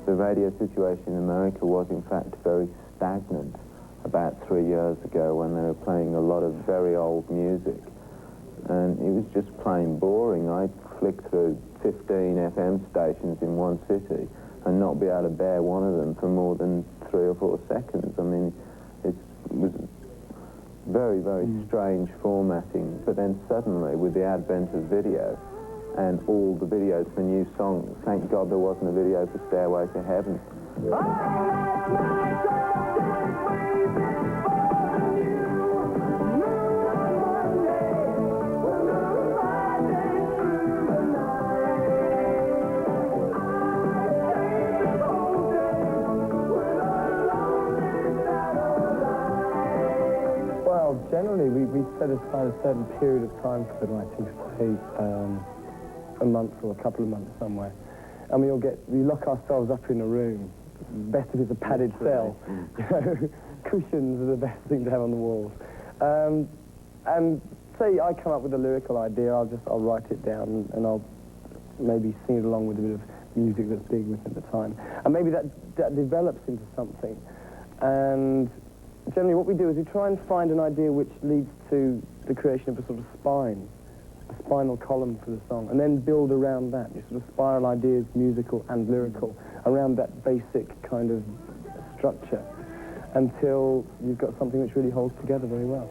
The radio situation in America was, in fact, very stagnant about 3 years ago when they were playing a lot of very old music. And it was just plain boring. I'd flick through 15 FM stations in one city and not be able to bear one of them for more than 3 or 4 seconds. I mean, it was very, very strange formatting. But then suddenly, with the advent of video, and all the videos for new songs. Thank God there wasn't a video for Stairway to Heaven. Well, generally we set aside a certain period of time for the writing, say, a month or a couple of months somewhere, and we lock ourselves up in a room. Best if it's a padded cell. You know, cushions are the best thing to have on the walls. And say I come up with a lyrical idea, I'll write it down and I'll maybe sing it along with a bit of music that's big with it at the time, and maybe that develops into something. And generally, what we do is we try and find an idea which leads to the creation of a sort of spinal column for the song, and then build around that. You sort of spiral ideas, musical and lyrical, around that basic kind of structure, until you've got something which really holds together very well.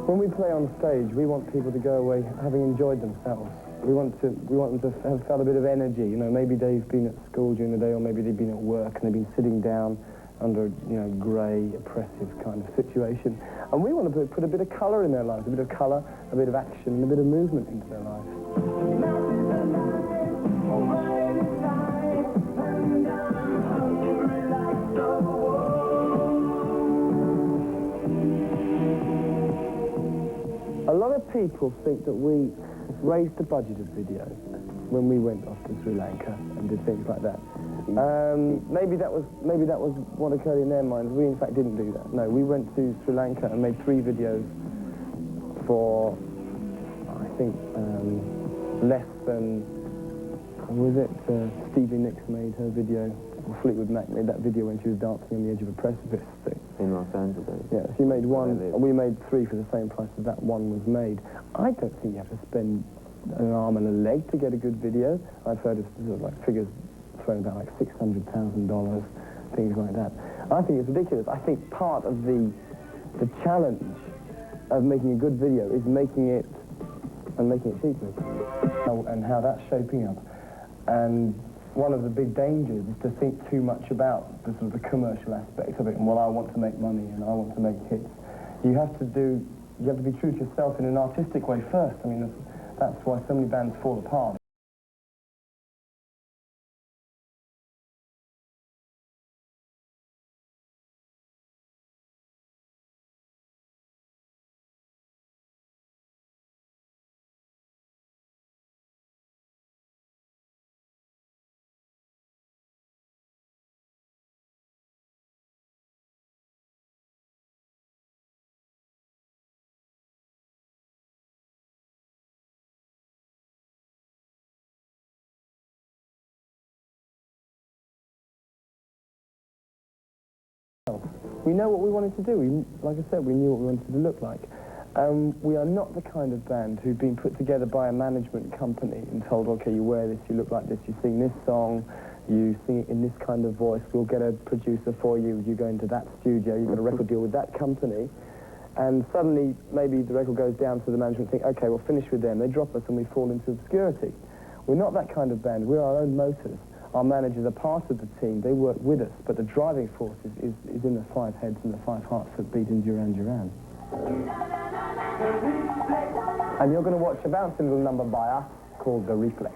When we play on stage, we want people to go away having enjoyed themselves. We want them to have felt a bit of energy. You know, maybe they've been at school during the day, or maybe they've been at work and they've been sitting down under, you know, grey, oppressive kind of situation. And we want to put a bit of colour in their lives, a bit of colour, a bit of action, and a bit of movement into their lives. A lot of people think that we raised the budget of video when we went off to Sri Lanka and did things like that. Maybe that was what occurred in their minds. We in fact didn't do that. No, we went to Sri Lanka and made 3 videos for, I think, less than, what was it? Stevie Nicks made her video. Fleetwood Mac made that video when she was dancing on the edge of a precipice thing. In Los Angeles. Yeah, she made 1, and we made 3 for the same price as that one was made. I don't think you have to spend an arm and a leg to get a good video. I've heard of sort of like figures thrown about like $600,000, things like that. I think it's ridiculous. I think part of the challenge of making a good video is making it cheaply, and how that's shaping up. And one of the big dangers is to think too much about the sort of the commercial aspect of it, and well, I want to make money and I want to make hits. You have to be true to yourself in an artistic way first. I mean, that's why so many bands fall apart. We know what we wanted to do. Like I said, we knew what we wanted to look like. We are not the kind of band who've been put together by a management company and told, okay, you wear this, you look like this, you sing this song, you sing it in this kind of voice, we'll get a producer for you, you go into that studio, you've got a record deal with that company, and suddenly maybe the record goes down to the management think, okay, we'll finish with them. They drop us and we fall into obscurity. We're not that kind of band. We're our own motors. Our managers are part of the team, they work with us, but the driving force is in the 5 heads and the 5 hearts that beat in Duran Duran. And you're going to watch a bouncing little number by us called The Reflex.